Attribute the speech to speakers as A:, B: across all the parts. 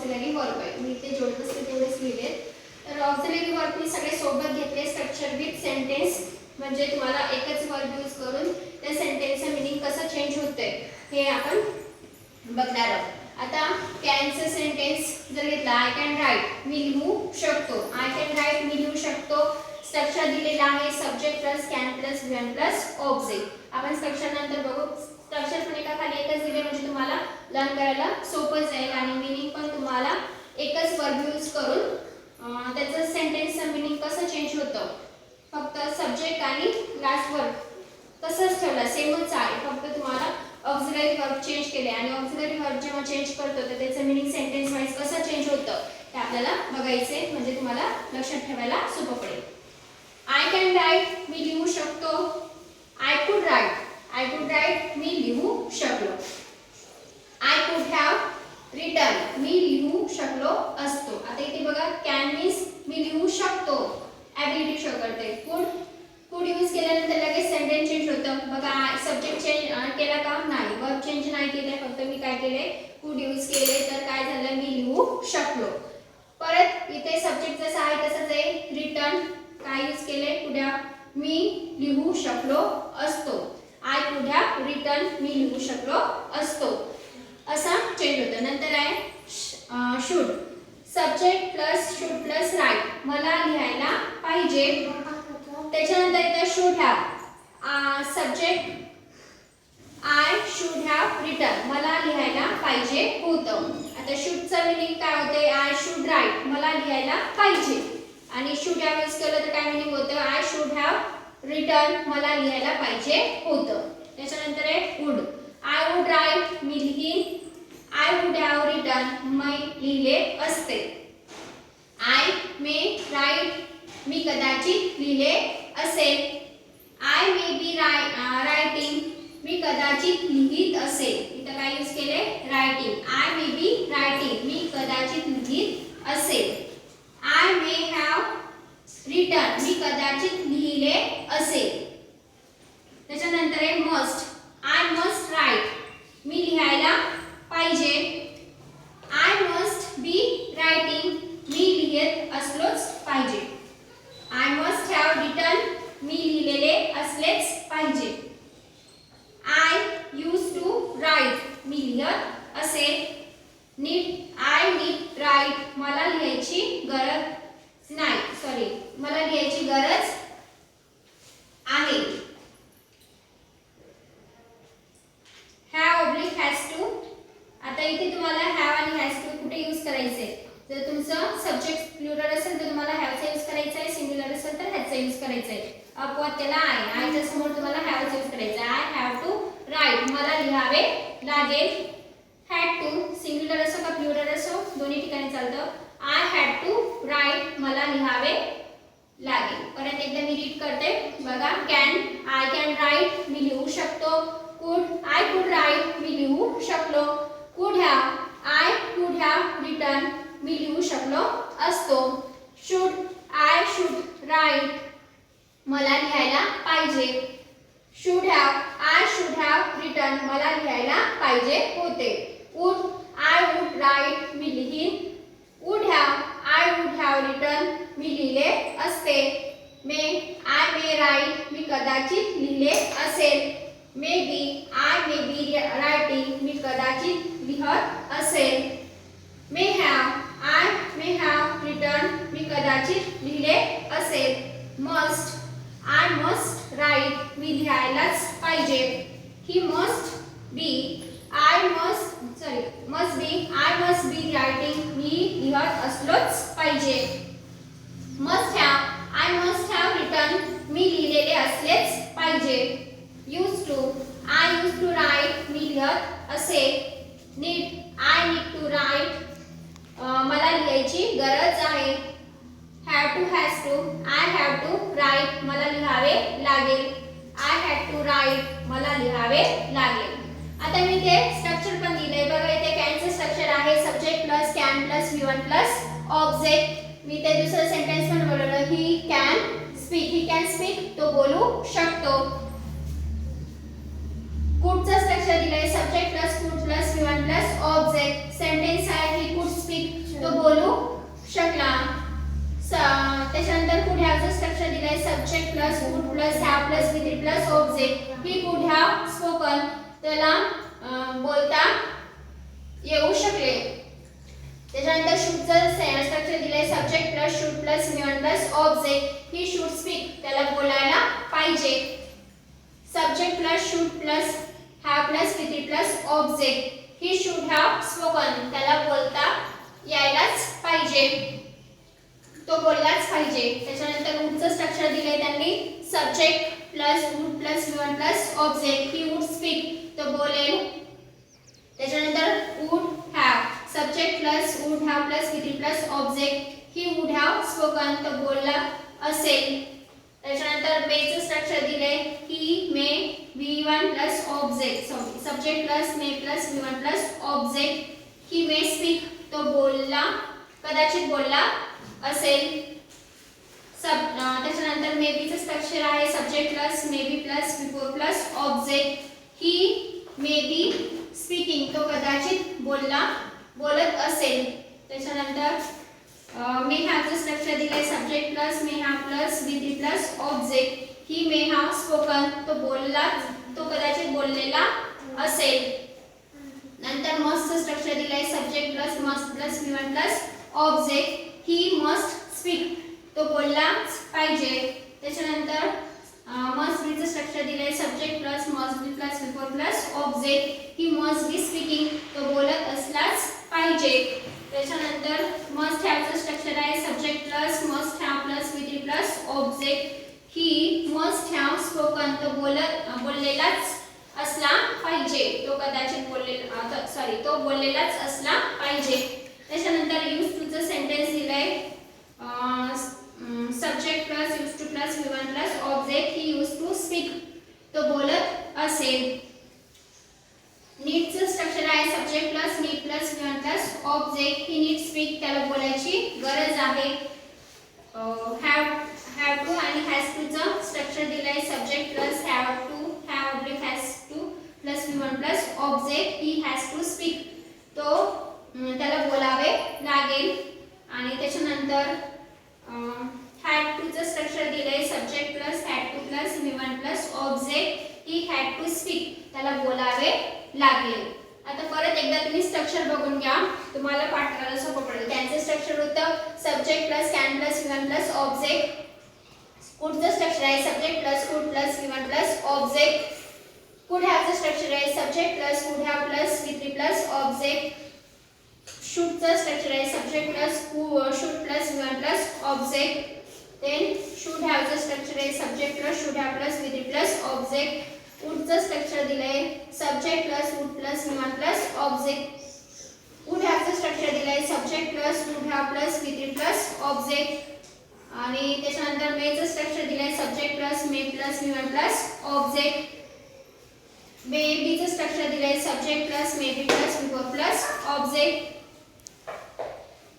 A: Auxiliary verb आहे. मी ते जोडत असते तेवढेच लिहिले. तर ऑक्झिलरी वर्ब मी सगळे सोबत घेतले. स्ट्रक्चर विथ सेंटेन्स म्हणजे तुम्हाला एकच वर्ब यूज करून त्या सेंटेन्सचं मीनिंग कसं चेंज होतंय हे आपण बघणार आहोत. आता कॅनचं सेंटेन्स जर घेतला, आय कॅन राईट मी लिहू शकतो. आय कॅन राईट मी लिहू शकतो. स्ट्रक्चर दिलेला आहे subject plus can plus one plus object. आपण स्ट्रक्चर नंतर बघू. स्ट्रक्चर पण एका खाली एकच दिले म्हणजे तुम्हाला लर्न करायला सोपं जाईल आणि मीनिंग पण तुम्हाला एकच वर्ब यूज करून त्याचं सेंटेन्सचं मीनिंग कसं चेंज होतं. फक्त सब्जेक्ट आणि लास्ट वर्ब तसंच ठेवला, सेमच आहे. फक्त तुम्हाला ऑक्झिलरी वर्ब चेंज केले आणि ऑक्झिलरी वर्ब जेव्हा चेंज करतो तर त्याचं मीनिंग सेंटेन्स वाईज कसं चेंज होतं ते आपल्याला बघायचे म्हणजे तुम्हाला लक्षात ठेवायला सोपं पडेल. आय कॅन राईट मी लिहू शकतो. आय कुड राईट मी लिहू शकलो. आय कुड हॅव रिटन मी लिहू शकलो असतो. आता इथे बघा कॅन मीन्स मी लिहू शकतो, ॲबिलिटी शो करते. कुड यूज केल्यानंतर लगेच सेंटेन्स चेंज होतं. बघा सब्जेक्ट चेंज केला का नाही, वर्ब चेंज नाही केले, फक्त मी काय केले कुड यूज केले तर काय झालं मी लिहू शकलो. परत इथे सब्जेक्ट जसं आहे तसंच आहे. रिटन काय यूज केले कुड हॅव मी लिहू शकलो असतो. आय कुड हॅव रिटन मी लिहू शकलो असतो असा चेंज होतं. नंतर आहे should subject plus should plus write मला लिहायला पाहिजे. त्याच्यानंतर इथं should have subject I should have written मला लिहायला पाहिजे होतं. आता शुडचं मीनिंग काय होते आय शुड राईट मला लिहायला पाहिजे आणि शुड हॅव यूज केलं तर काय मीनिंग होतं आय शुड हॅव रिटन मला लिहायला पाहिजे होतं. त्याच्यानंतर आहे वुड आय वुड राईट मी लिहीन. आय वुड हॅव रिटन मी लिहिले असते. आय मे राईट मी कदाचित लिहिले असेल. आय मे बी रायटिंग मी कदाचित लिहित असेल. इथं काय यूज केले writing. I may be writing मी कदाचित लिहित असेल. आय मे हॅव रिटन मी कदाचित लिहिले असेल. त्याच्यानंतर आहे मस्ट आय मस्ट राईट मी लिहायला पाहिजे. आय मस्ट बी रायटिंग मी लिहित असलोच पाहिजे. आय मस्ट हॅव रिटन मी लिहिलेले असलेच पाहिजे. आय यूज टू राईट मी लिहत असेल. नीड आय नीड राईट मला लिहायची गरज नाही, मला लिहायची गरज आहे. हॅव ऑब्लिक हॅज टू आता इथे तुम्हाला हॅव आणि हॅज टू कुठे यूज करायचे. जर तुमचं सब्जेक्ट प्लुरल असेल तर तुम्हाला हॅवचा यूज करायचा आहे. सिंग्युलर असेल तर हॅजचा यूज करायचा आहे. अपवाद त्याला आहे. आयच्या समोर तुम्हाला हॅवचा यूज करायचा आहे. आय हॅव टू राईट मला लिहावे लागेल. हॅड टू सिंग्युलर असो का प्लुरल असो दोन्ही ठिकाणी चालतं. आय हॅड टू राईट मला लिहावे लागेल. परत एकदा मी रीड करते बघा. कॅन आय कॅन राईट मी लिहू शकतो. कुड आय कुड राईट मी लिहू शकलो. Could have I could have written मी लिहू शकलो असतो. शुड आय शुड राईट मला लिहायला पाहिजे. Should have I should have written मला लिहायला पाहिजे होते. वुड आय वुड राईट मी लिहीन. Would have I would have written मी लिहिले असते. मे आय मे राईट मी कदाचित लिहिले असेल. May B I may be writing मी कदाचित लिहत असेल. May have I may have written मी कदाचित लिहिले असेल. मस्ट आय मस्ट राईट मी लिहायलाच पाहिजे. He must be I must be I must be writing मी लिहत असलोच पाहिजे. Must have I must have written मी लिहिलेले असलेच पाहिजे. Use to I use to write मी लिहत असेल. Need I need to write मला लिहायची गरज आहे. Have to has to I have to write मला लिहावे लागेल. आय हॅड टू राईट मला लिहावे लागेल. आता मी ते स्ट्रक्चर पण दिले बघा. इथे कॅनचं स्ट्रक्चर आहे subject plus can plus V1 plus object. मी ते दुसरं सेंटेन्स पण बोलवलं. ही कॅन स्पीक तो बोलू शकतो. कुडचं स्ट्रक्चर स्ट्रक्चर दिलंय subject plus could plus V1 plus object. Sentence आहे ही कुड स्पीक, तो बोलू शकला. त्याच्यानंतर कुड हॅवचं स्ट्रक्चर दिलंय subject plus could plus have plus V3 plus object. He could have spoken, त्याला बोलता येऊ शकले. त्याच्यानंतर शूडचं स्ट्रक्चर दिलंय subject plus should plus V1 plus object. He should speak, त्याला बोलायला पाहिजे. Subject plus should plus have plus V3 plus object. He should have spoken, त्याला बोलता यायलाच पाहिजे, तो बोललाच पाहिजे. त्याच्यानंतर वुडचं स्ट्रक्चर दिलंय त्यांनी subject plus would plus V1 plus object. He would speak, तो बोलेल. त्याच्यानंतर would have subject plus would have plus V3 plus object. He would have spoken, तो बोलला असेल. त्याच्यानंतर मेचं स्ट्रक्चर दिले he may V1 plus object, sorry subject plus may plus V1 plus object. He may speak, तो बोलला, कदाचित बोलला असेल. त्याच्यानंतर मे बीचं स्ट्रक्चर आहे subject plus may be plus V4 plus object. He may be speaking, तो कदाचित बोलत असेल. त्याच्यानंतर मे हॅवचं स्ट्रक्चर दिलंय subject plus may have plus V3 plus object. He may have spoken, तो कदाचित बोललेला असेल. नंतर मस्टचं स्ट्रक्चर दिलंय subject plus must plus V1 plus object. He must speak, तो बोललाच पाहिजे. त्याच्यानंतर मस्ट बीचं स्ट्रक्चर दिलंय subject plus must be plus V4 plus object. He must be speaking, तो बोलत असलाच पाहिजे. त्याच्यानंतर मस्ट हॅवचं स्ट्रक्चर आहे subject plus must have plus V3 plus object. He must have spoken, तो बोललेलाच असला पाहिजे, तो कदाचित तो बोललेलाच असला पाहिजे. त्याच्यानंतर यूज टूचं सेंटेन्स दिलंय subject plus use to plus V1 plus object. He use to speak, तो बोलत असेल. नीडचं स्ट्रक्चर आहे subject plus need plus V1 plus object. He need speak, त्याला बोलायची गरज आहे. हॅव टू आणि हॅज टूचं स्ट्रक्चर दिलंय subject plus have to has to plus V1 plus object. He has to speak, तो त्याला बोलावे लागेल. आणि त्याच्यानंतर हॅड टूचं स्ट्रक्चर दिलंय subject plus had to plus V1 plus object. He had to speak, त्याला बोलावे लागेल. आता परत एकदा तुम्ही स्ट्रक्चर बघून घ्या, तुम्हाला पाठ करायला सोपं पडेल. त्यांचं स्ट्रक्चर होतं subject plus can plus V1 plus object. कुडचं स्ट्रक्चर आहे subject plus could plus V1 plus object. Could हॅवचं स्ट्रक्चर आहे subject plus could have plus V3 plus object. शूडचं स्ट्रक्चर आहे subject plus should plus V1 plus object. Then should हॅवचं structure आहे subject plus should have plus V3 plus object. वुडचं structure दिलंय subject plus would plus V1 plus object. Would हॅवचं structure दिलंय subject plus would have plus V3 plus object. आणि त्याच्यानंतर मेचं structure दिलंय subject plus may plus V1 plus object. May बीचं structure दिलंय subject plus may be plus V4 plus object.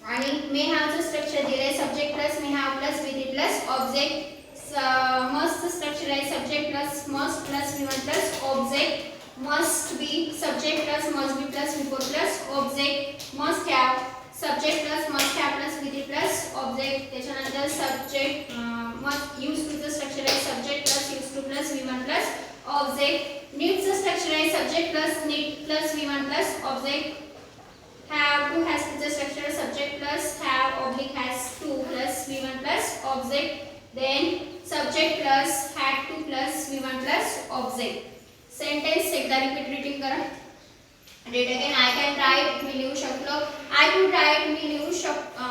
A: आणि may हॅवचं स्ट्रक्चर दिलंय subject plus may have plus V3 plus object. मस्टचं स्ट्रक्चर आहे subject plus must plus V1 plus object. Must be subject plus must be plus V4 plus object. Must have subject plus must have plus V3 plus object. त्याच्यानंतर subject must use टूचं structure आहे subject plus use to plus V1 plus object. नीडचं structure आहे subject plus need plus V1 plus object. have to has to structure subject plus have oblique has to plus V1 plus object. Then subject plus had to plus V1 plus object. Sentence एकदा repeating करा. Read again. I can write मी लिहू शकलो. I could write मी लिहू शकतो.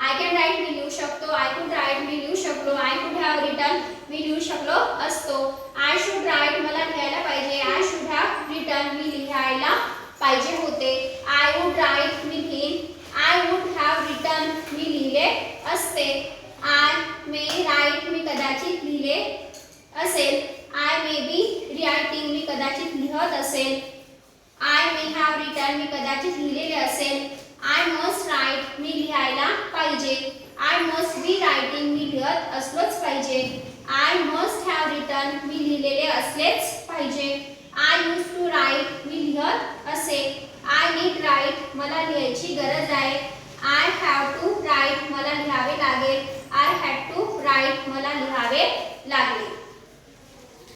A: I can write मी लिहू शकतो. I could write मी लिहू शकलो. I could have written मी लिहू शकलो असतो. I should write मला लिहायला पाहिजे. I should have written मी लिहायला पाहिजे होते. I would write मी लिहीन. I would have written मी लिहिले असते. I may write मी कदाचित लिहिले असेल. I may be writing मी कदाचित लिहत असेल. I may have written मी कदाचित लिहिलेले असेल. I must write मी लिहायला पाहिजे. I must be writing मी लिहत असलोच पाहिजे. I must have written मी लिहिलेले असलेच पाहिजे. I used to write मला लिहायची गरज आहे. आय हॅव टू राईट मला लिहावे लागेल. आय हॅड टू राईट मला लिहावे लागेल.